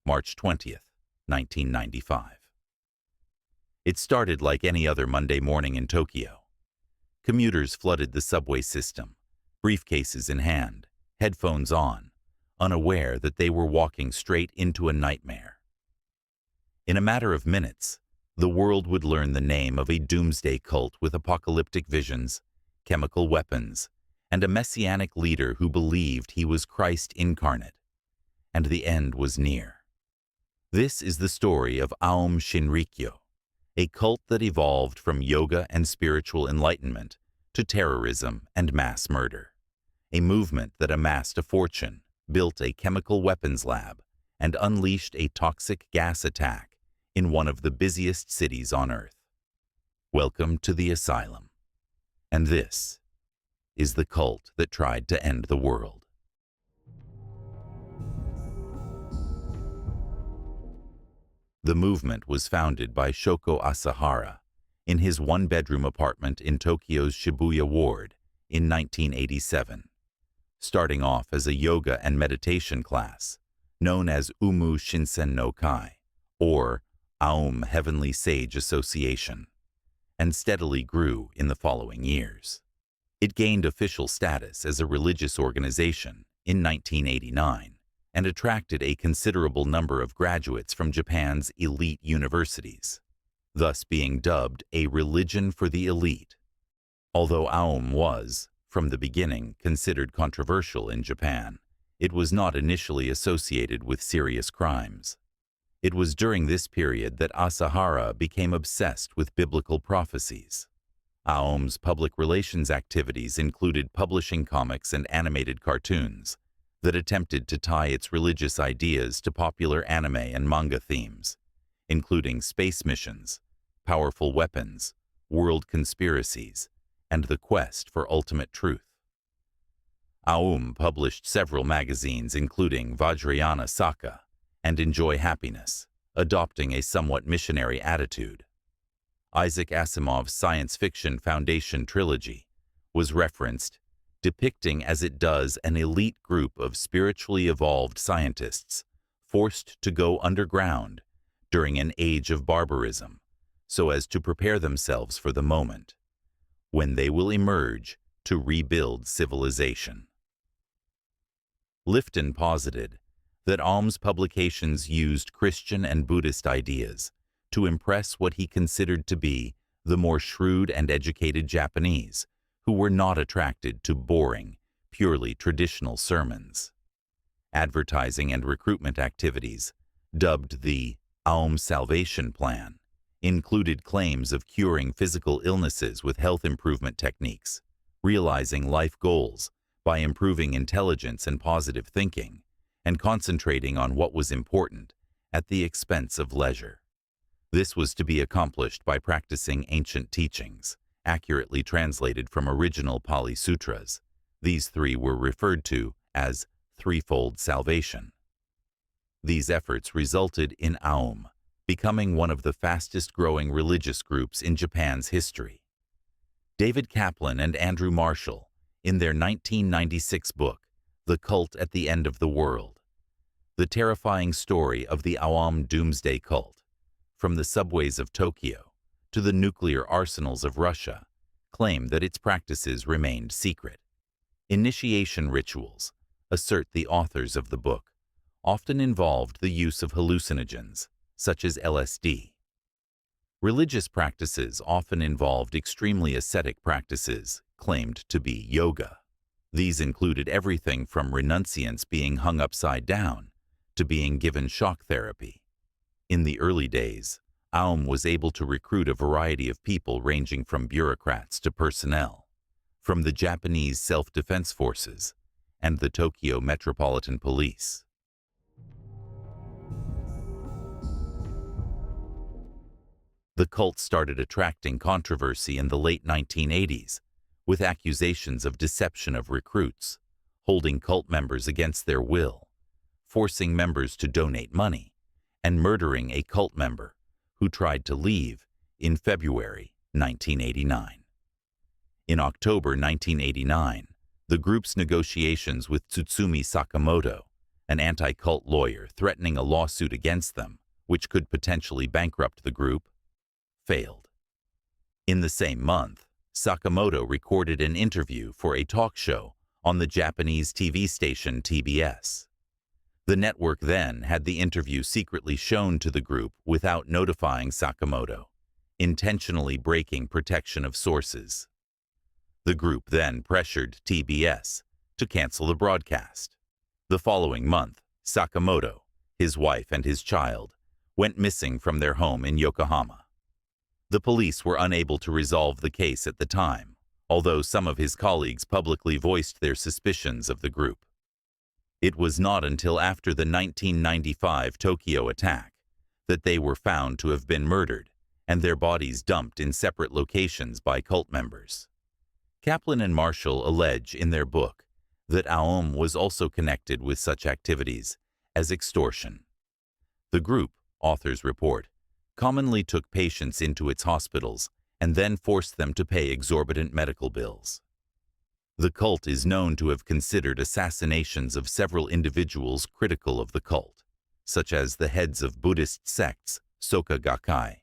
March 20th, 1995. It started like any other Monday morning in Tokyo. Commuters flooded the subway system, briefcases in hand, headphones on, unaware that they were walking straight into a nightmare. In a matter of minutes, the world would learn the name of a doomsday cult with apocalyptic visions, chemical weapons, and a messianic leader who believed he was Christ incarnate, and the end was near. This is the story of Aum Shinrikyo, a cult that evolved from yoga and spiritual enlightenment to terrorism and mass murder, a movement that amassed a fortune, built a chemical weapons lab, and unleashed a toxic gas attack in one of the busiest cities on Earth. Welcome to the Asylum. And this is the cult that tried to end the world. The movement was founded by Shoko Asahara in his one-bedroom apartment in Tokyo's Shibuya ward in 1987, starting off as a yoga and meditation class known as Aum Shinrikyo, or Aum Heavenly Sage Association, and steadily grew in the following years. It gained official status as a religious organization in 1989 and attracted a considerable number of graduates from Japan's elite universities, thus being dubbed a religion for the elite. Although Aum was, from the beginning, considered controversial in Japan, it was not initially associated with serious crimes. It was during this period that Asahara became obsessed with biblical prophecies. Aum's public relations activities included publishing comics and animated cartoons that attempted to tie its religious ideas to popular anime and manga themes, including space missions, powerful weapons, world conspiracies, and the quest for ultimate truth. Aum published several magazines including Vajrayana Saka and Enjoy Happiness, adopting a somewhat missionary attitude. Isaac Asimov's science fiction Foundation trilogy was referenced, depicting as it does an elite group of spiritually evolved scientists forced to go underground during an age of barbarism so as to prepare themselves for the moment when they will emerge to rebuild civilization. Lifton posited that Aum's publications used Christian and Buddhist ideas to impress what he considered to be the more shrewd and educated Japanese, who were not attracted to boring, purely traditional sermons. Advertising and recruitment activities, dubbed the Aum Salvation Plan, included claims of curing physical illnesses with health improvement techniques, realizing life goals by improving intelligence and positive thinking, and concentrating on what was important at the expense of leisure. This was to be accomplished by practicing ancient teachings, accurately translated from original Pali Sutras. These three were referred to as threefold salvation. These efforts resulted in Aum becoming one of the fastest-growing religious groups in Japan's history. David Kaplan and Andrew Marshall, in their 1996 book, The Cult at the End of the World, the terrifying story of the Aum doomsday cult, from the subways of Tokyo to the nuclear arsenals of Russia, claim that its practices remained secret. Initiation rituals, assert the authors of the book, often involved the use of hallucinogens, such as LSD. Religious practices often involved extremely ascetic practices, claimed to be yoga. These included everything from renunciants being hung upside down to being given shock therapy. In the early days, Aum was able to recruit a variety of people ranging from bureaucrats to personnel, from the Japanese Self-Defense Forces and the Tokyo Metropolitan Police. The cult started attracting controversy in the late 1980s, with accusations of deception of recruits, holding cult members against their will, forcing members to donate money, and murdering a cult member who tried to leave in February 1989. In October 1989, the group's negotiations with Tsutsumi Sakamoto, an anti-cult lawyer threatening a lawsuit against them, which could potentially bankrupt the group, failed. In the same month, Sakamoto recorded an interview for a talk show on the Japanese TV station TBS. The network then had the interview secretly shown to the group without notifying Sakamoto, intentionally breaking protection of sources. The group then pressured TBS to cancel the broadcast. The following month, Sakamoto, his wife, and his child went missing from their home in Yokohama. The police were unable to resolve the case at the time, although some of his colleagues publicly voiced their suspicions of the group. It was not until after the 1995 Tokyo attack that they were found to have been murdered and their bodies dumped in separate locations by cult members. Kaplan and Marshall allege in their book that Aum was also connected with such activities as extortion. The group, authors report, commonly took patients into its hospitals and then forced them to pay exorbitant medical bills. The cult is known to have considered assassinations of several individuals critical of the cult, such as the heads of Buddhist sects, Soka Gakkai,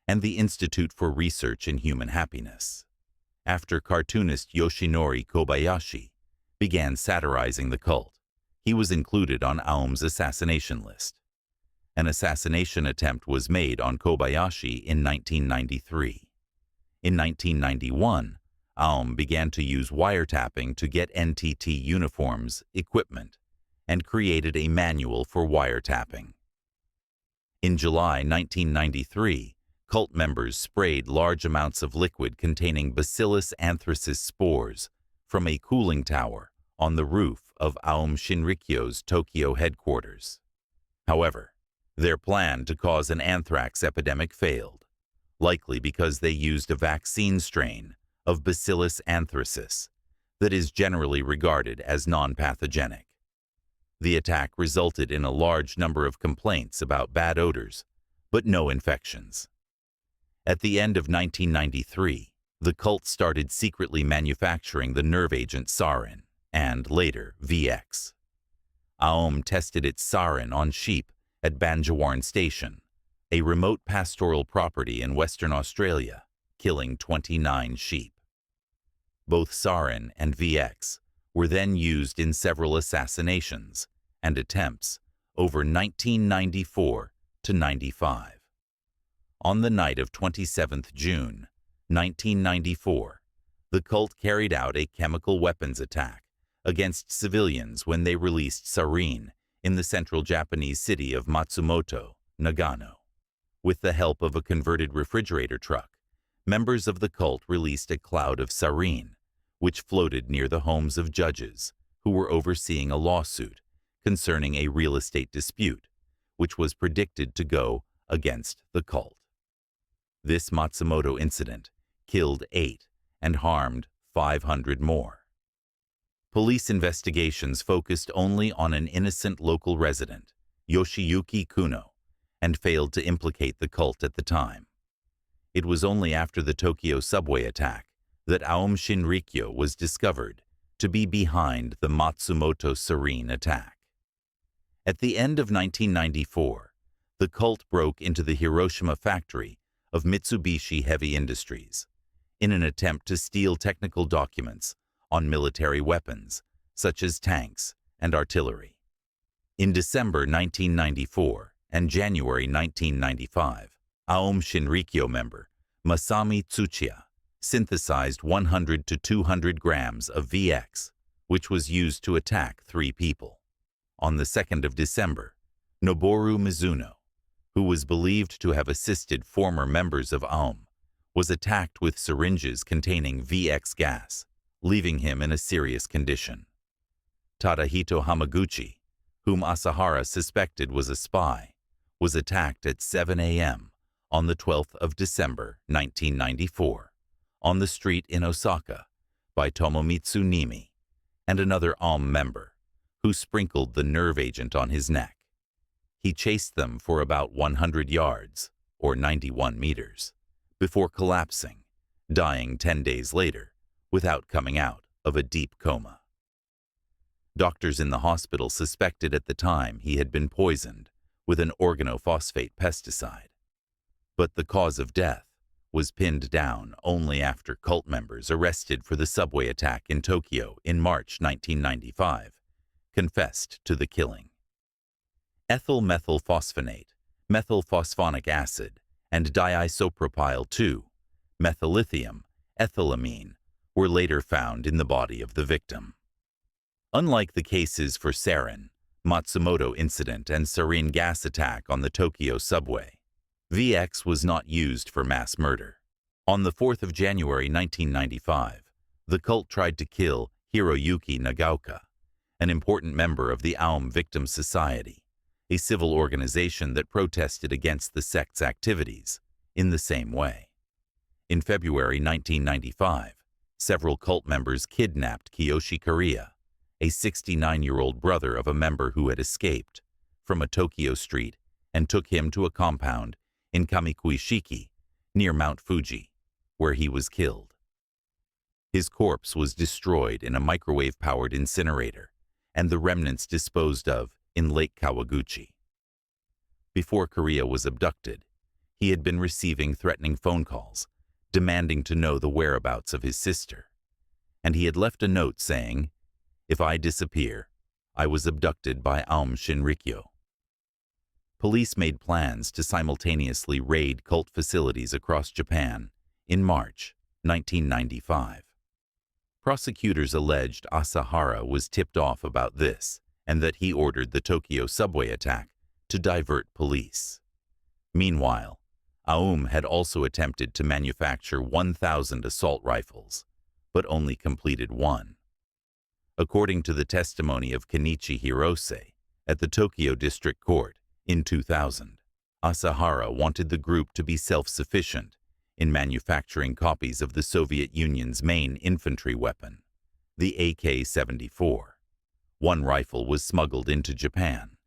and the Institute for Research in Human Happiness. After cartoonist Yoshinori Kobayashi began satirizing the cult, he was included on Aum's assassination list. An assassination attempt was made on Kobayashi in 1993. In 1991, Aum began to use wiretapping to get NTT uniforms, equipment, and created a manual for wiretapping. In July 1993, cult members sprayed large amounts of liquid containing Bacillus anthracis spores from a cooling tower on the roof of Aum Shinrikyo's Tokyo headquarters. However, their plan to cause an anthrax epidemic failed, likely because they used a vaccine strain of Bacillus anthracis that is generally regarded as non-pathogenic. The attack resulted in a large number of complaints about bad odors, but no infections. At the end of 1993, the cult started secretly manufacturing the nerve agent sarin, and later VX. Aum tested its sarin on sheep at Banjawarn Station, a remote pastoral property in Western Australia, killing 29 sheep. Both sarin and VX were then used in several assassinations and attempts over 1994 to 95. On the night of 27th June, 1994, the cult carried out a chemical weapons attack against civilians when they released sarin in the central Japanese city of Matsumoto, Nagano. With the help of a converted refrigerator truck, members of the cult released a cloud of sarin, which floated near the homes of judges who were overseeing a lawsuit concerning a real estate dispute, which was predicted to go against the cult. This Matsumoto incident killed 8 and harmed 500 more. Police investigations focused only on an innocent local resident, Yoshiyuki Kuno, and failed to implicate the cult at the time. It was only after the Tokyo subway attack that Aum Shinrikyo was discovered to be behind the Matsumoto sarin attack. At the end of 1994, the cult broke into the Hiroshima factory of Mitsubishi Heavy Industries in an attempt to steal technical documents on military weapons, such as tanks and artillery. In December 1994 and January 1995, Aum Shinrikyo member Masami Tsuchiya synthesized 100 to 200 grams of VX, which was used to attack 3 people. On the 2nd of December, Noboru Mizuno, who was believed to have assisted former members of Aum, was attacked with syringes containing VX gas, leaving him in a serious condition. Tadahito Hamaguchi, whom Asahara suspected was a spy, was attacked at 7 a.m. on the 12th of December 1994 on the street in Osaka by Tomomitsu Nimi and another Aum member, who sprinkled the nerve agent on his neck. He chased them for about 100 yards, or 91 meters, before collapsing, dying 10 days later without coming out of a deep coma. Doctors in the hospital suspected at the time he had been poisoned with an organophosphate pesticide. But the cause of death was pinned down only after cult members arrested for the subway attack in Tokyo in March 1995 confessed to the killing. Ethyl methylphosphonate, methylphosphonic acid, and diisopropyl 2-methylithium, ethylamine, were later found in the body of the victim. Unlike the cases for sarin, Matsumoto incident, and sarin gas attack on the Tokyo subway, VX was not used for mass murder. On the 4th of January 1995, the cult tried to kill Hiroyuki Nagaoka, an important member of the Aum Victim Society, a civil organization that protested against the sect's activities in the same way. In February 1995, several cult members kidnapped Kiyoshi Kariya, a 69-year-old brother of a member who had escaped, from a Tokyo street and took him to a compound in Kamikuishiki, near Mount Fuji, where he was killed. His corpse was destroyed in a microwave-powered incinerator, and the remnants disposed of in Lake Kawaguchi. Before Kariya was abducted, he had been receiving threatening phone calls, demanding to know the whereabouts of his sister, and he had left a note saying, "If I disappear, I was abducted by Aum Shinrikyo." Police made plans to simultaneously raid cult facilities across Japan in March 1995. Prosecutors alleged Asahara was tipped off about this and that he ordered the Tokyo subway attack to divert police. Meanwhile, Aum had also attempted to manufacture 1,000 assault rifles, but only completed one. According to the testimony of Kenichi Hirose at the Tokyo District Court in 2000, Asahara wanted the group to be self-sufficient in manufacturing copies of the Soviet Union's main infantry weapon, the AK-74. One rifle was smuggled into Japan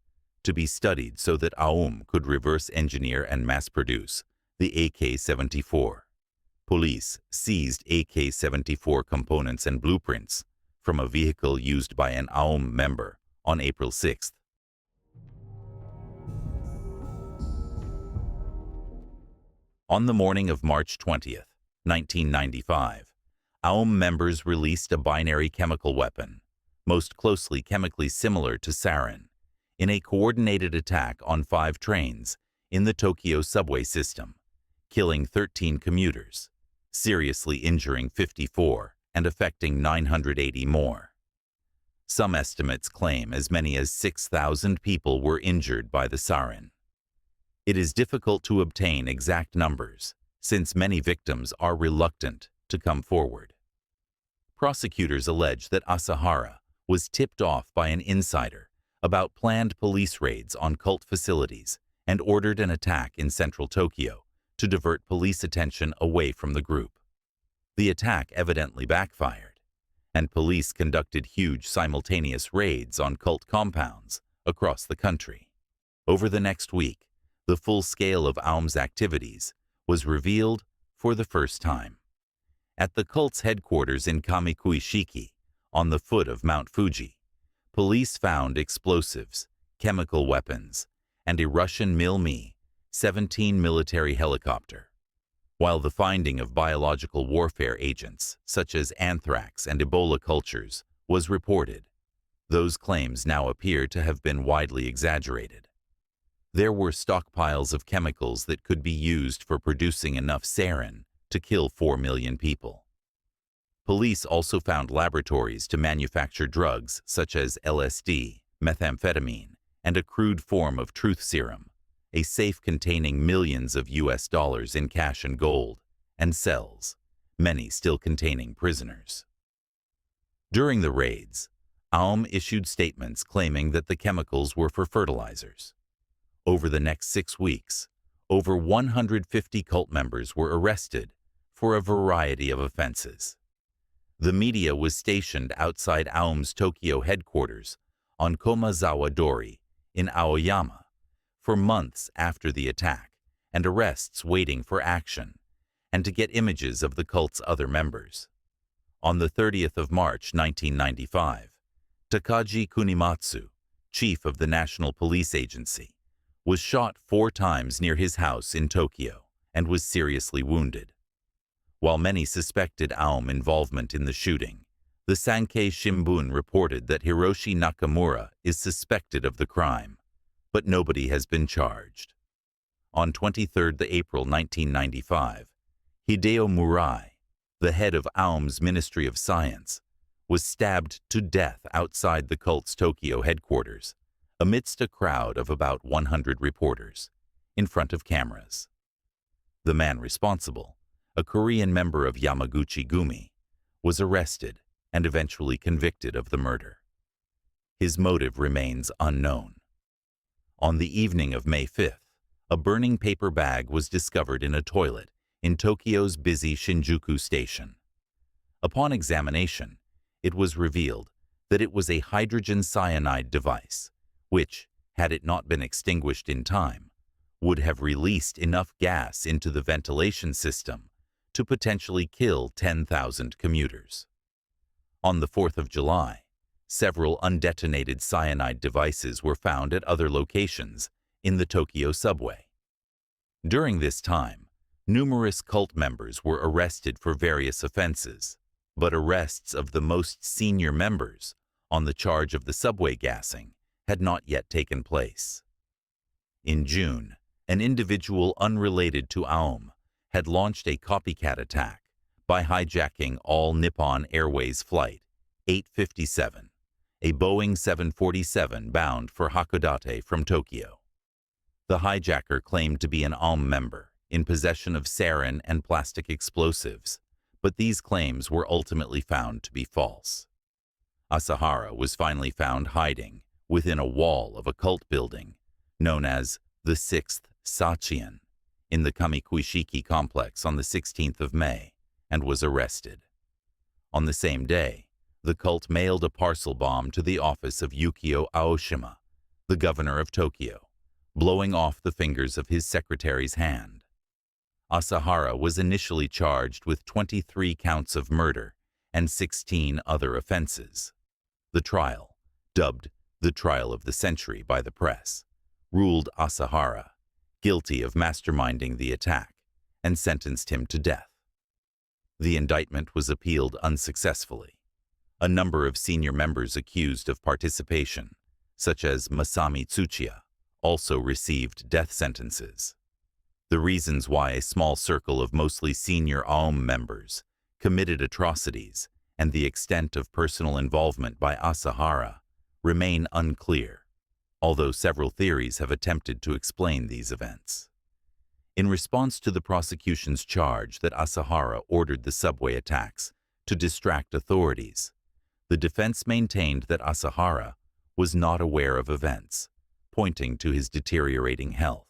to be studied so that Aum could reverse engineer and mass-produce the AK-74. Police seized AK-74 components and blueprints from a vehicle used by an Aum member on April 6. On the morning of March 20, 1995, Aum members released a binary chemical weapon, most closely chemically similar to sarin, in a coordinated attack on 5 trains in the Tokyo subway system, killing 13 commuters, seriously injuring 54 and affecting 980 more. Some estimates claim as many as 6,000 people were injured by the sarin. It is difficult to obtain exact numbers, since many victims are reluctant to come forward. Prosecutors allege that Asahara was tipped off by an insider about planned police raids on cult facilities and ordered an attack in central Tokyo to divert police attention away from the group. The attack evidently backfired, and police conducted huge simultaneous raids on cult compounds across the country. Over the next week, the full scale of Aum's activities was revealed for the first time. At the cult's headquarters in Kamikuishiki, on the foot of Mount Fuji, police found explosives, chemical weapons, and a Russian Mi-17 military helicopter, while the finding of biological warfare agents such as anthrax and Ebola cultures was reported. Those claims now appear to have been widely exaggerated. There were stockpiles of chemicals that could be used for producing enough sarin to kill 4 million people. Police also found laboratories to manufacture drugs such as LSD, methamphetamine, and a crude form of truth serum, a safe containing millions of US dollars in cash and gold, and cells, many still containing prisoners. During the raids, Aum issued statements claiming that the chemicals were for fertilizers. Over the next 6 weeks, over 150 cult members were arrested for a variety of offenses. The media was stationed outside Aum's Tokyo headquarters on Komazawa-dori in Aoyama for months after the attack, and arrests waiting for action, and to get images of the cult's other members. On the 30th of March 1995, Takagi Kunimatsu, chief of the National Police Agency, was shot 4 times near his house in Tokyo and was seriously wounded. While many suspected Aum involvement in the shooting, the Sankei Shimbun reported that Hiroshi Nakamura is suspected of the crime, but nobody has been charged. On 23 April 1995, Hideo Murai, the head of Aum's Ministry of Science, was stabbed to death outside the cult's Tokyo headquarters, amidst a crowd of about 100 reporters, in front of cameras. The man responsible, a Korean member of Yamaguchi Gumi, was arrested and eventually convicted of the murder. His motive remains unknown. On the evening of May 5th, a burning paper bag was discovered in a toilet in Tokyo's busy Shinjuku station. Upon examination, it was revealed that it was a hydrogen cyanide device, which, had it not been extinguished in time, would have released enough gas into the ventilation system to potentially kill 10,000 commuters. On the 4th of July, several undetonated cyanide devices were found at other locations in the Tokyo subway. During this time, numerous cult members were arrested for various offenses, but arrests of the most senior members on the charge of the subway gassing had not yet taken place. In June, an individual unrelated to Aum had launched a copycat attack by hijacking All Nippon Airways Flight 857, a Boeing 747 bound for Hakodate from Tokyo. The hijacker claimed to be an Aum member in possession of sarin and plastic explosives, but these claims were ultimately found to be false. Asahara was finally found hiding within a wall of a cult building known as the 6th Sachian in the Kamikuishiki complex on the 16th of May and was arrested. On the same day, the cult mailed a parcel bomb to the office of Yukio Aoshima, the governor of Tokyo, blowing off the fingers of his secretary's hand. Asahara was initially charged with 23 counts of murder and 16 other offenses. The trial, dubbed the trial of the century by the press, ruled Asahara guilty of masterminding the attack and sentenced him to death. The indictment was appealed unsuccessfully. A number of senior members accused of participation, such as Masami Tsuchiya, also received death sentences. The reasons why a small circle of mostly senior Aum members committed atrocities and the extent of personal involvement by Asahara remain unclear, although several theories have attempted to explain these events. In response to the prosecution's charge that Asahara ordered the subway attacks to distract authorities, the defense maintained that Asahara was not aware of events, pointing to his deteriorating health.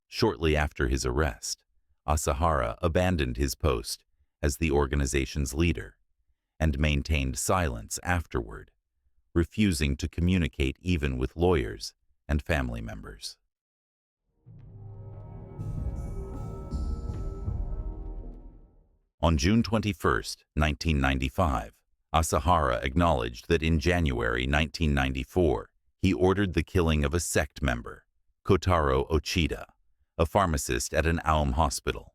Shortly after his arrest, Asahara abandoned his post as the organization's leader and maintained silence afterward, refusing to communicate even with lawyers and family members. On June 21, 1995, Asahara acknowledged that in January 1994, he ordered the killing of a sect member, Kotaro Ochida, a pharmacist at an Aum hospital.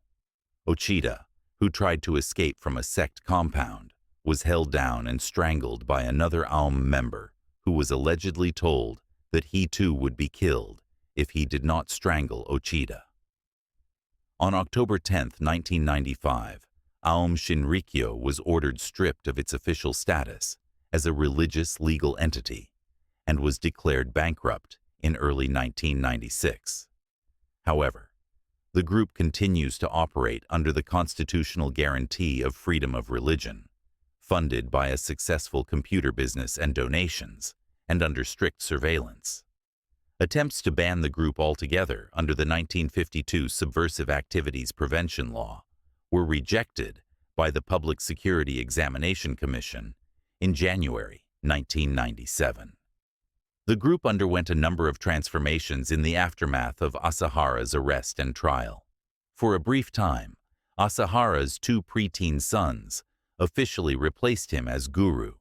Ochida, who tried to escape from a sect compound, was held down and strangled by another Aum member who was allegedly told that he too would be killed if he did not strangle Ochida. On October 10, 1995, Aum Shinrikyo was ordered stripped of its official status as a religious legal entity and was declared bankrupt in early 1996. However, the group continues to operate under the constitutional guarantee of freedom of religion, funded by a successful computer business and donations, and under strict surveillance. Attempts to ban the group altogether under the 1952 Subversive Activities Prevention Law were rejected by the Public Security Examination Commission in January 1997. The group underwent a number of transformations in the aftermath of Asahara's arrest and trial. For a brief time, Asahara's 2 preteen sons officially replaced him as guru.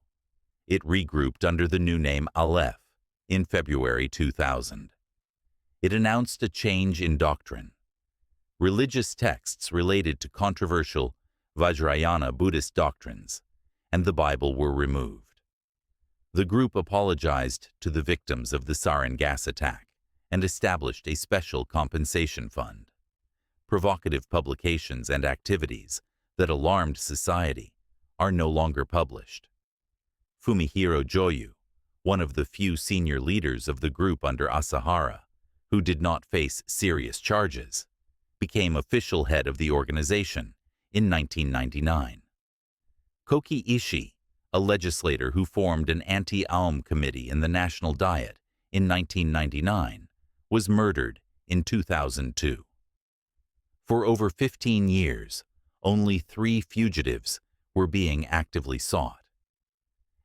It regrouped under the new name Aleph in February 2000. It announced a change in doctrine. Religious texts related to controversial Vajrayana Buddhist doctrines and the Bible were removed. The group apologized to the victims of the sarin gas attack and established a special compensation fund. Provocative publications and activities that alarmed society are no longer published. Fumihiro Joyu, one of the few senior leaders of the group under Asahara, who did not face serious charges, became official head of the organization in 1999. Koki Ishii, a legislator who formed an anti-Aum committee in the National Diet in 1999, was murdered in 2002. For over 15 years, only 3 fugitives were being actively sought.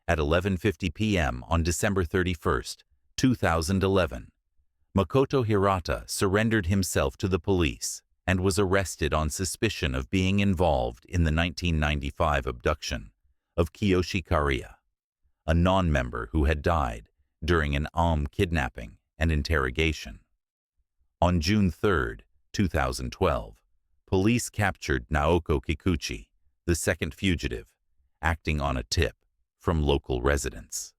At 11:50 p.m. on December 31, 2011, Makoto Hirata surrendered himself to the police and was arrested on suspicion of being involved in the 1995 abduction of Kiyoshi Kariya, a non-member who had died during an Aum kidnapping and interrogation. On June 3, 2012, police captured Naoko Kikuchi, the second fugitive, acting on a tip from local residents.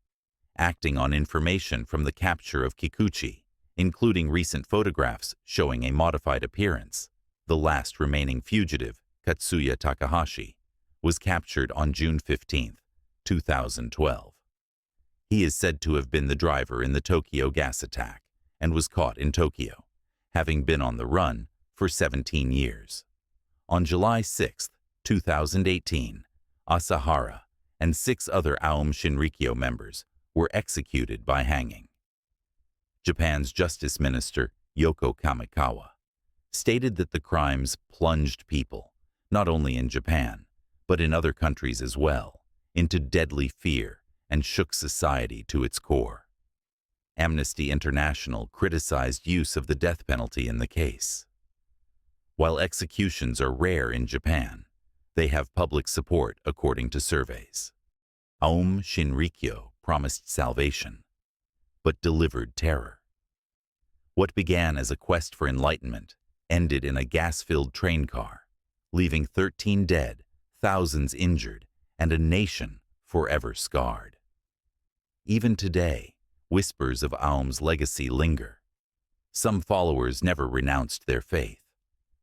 Acting on information from the capture of Kikuchi, including recent photographs showing a modified appearance, the last remaining fugitive, Katsuya Takahashi, was captured on June 15, 2012. He is said to have been the driver in the Tokyo gas attack and was caught in Tokyo, having been on the run for 17 years. On July 6, 2018, Asahara and 6 other Aum Shinrikyo members were executed by hanging. Japan's Justice Minister, Yoko Kamikawa, stated that the crimes plunged people, not only in Japan, but in other countries as well, into deadly fear and shook society to its core. Amnesty International criticized use of the death penalty in the case. While executions are rare in Japan, they have public support according to surveys. Aum Shinrikyo promised salvation, but delivered terror. What began as a quest for enlightenment ended in a gas-filled train car, leaving 13 dead, thousands injured, and a nation forever scarred. Even today, whispers of Aum's legacy linger. Some followers never renounced their faith,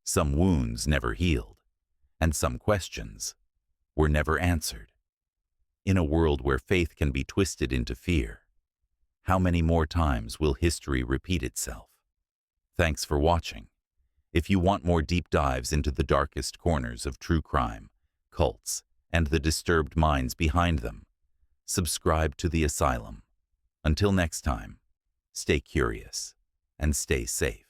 some wounds never healed, and some questions were never answered. In a world where faith can be twisted into fear, how many more times will history repeat itself? Thanks for watching. If you want more deep dives into the darkest corners of true crime, cults, and the disturbed minds behind them, subscribe to the Asylum. Until next time, stay curious and stay safe.